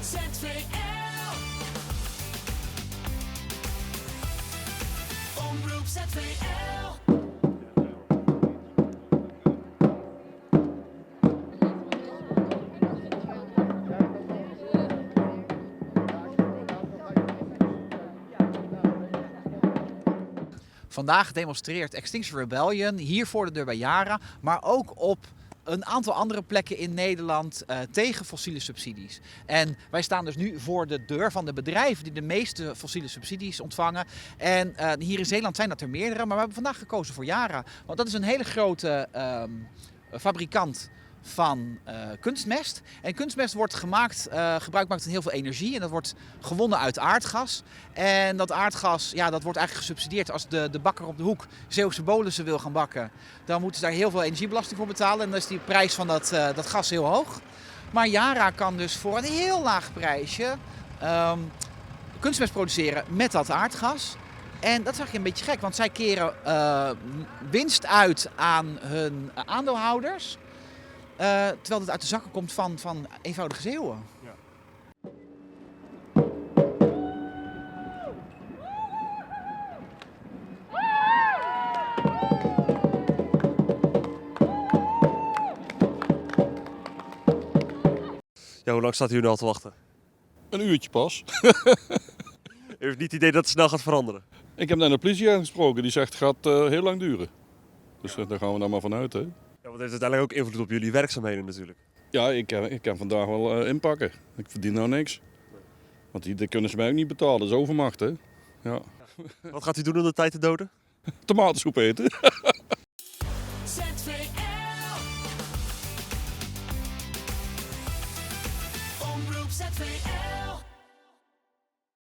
ZVL. Omroep ZVL. Vandaag demonstreert Extinction Rebellion hier voor de deur bij Yara, maar ook op een aantal andere plekken in Nederland tegen fossiele subsidies. En wij staan dus nu voor de deur van de bedrijven die de meeste fossiele subsidies ontvangen. En hier in Zeeland zijn dat er meerdere, maar we hebben vandaag gekozen voor Yara. Want dat is een hele grote fabrikant van kunstmest. En kunstmest wordt gebruik maakt van heel veel energie en dat wordt gewonnen uit aardgas. En dat aardgas, ja, dat wordt eigenlijk gesubsidieerd. Als de bakker op de hoek Zeeuwse bolussen wil gaan bakken, dan moeten ze daar heel veel energiebelasting voor betalen. En dan is die prijs van dat gas heel hoog. Maar Yara kan dus voor een heel laag prijsje kunstmest produceren met dat aardgas. En dat is eigenlijk een beetje gek, want zij keren winst uit aan hun aandeelhouders. Terwijl het uit de zakken komt van eenvoudige Zeeuwen. Ja. Ja, hoe lang staat u nu al te wachten? Een uurtje pas. U heeft niet het idee dat het snel gaat veranderen? Ik heb net een politieagent gesproken, die zegt het gaat heel lang duren. Dus daar gaan we dan maar vanuit. Hè. Ja, want het heeft uiteindelijk ook invloed op jullie werkzaamheden natuurlijk. Ja, ik kan vandaag wel inpakken. Ik verdien nou niks. Want die kunnen ze mij ook niet betalen, dat is overmacht. Hè. Ja. Wat gaat u doen om de tijd te doden? Tomatensoep eten. ZVL. Omroep ZVL.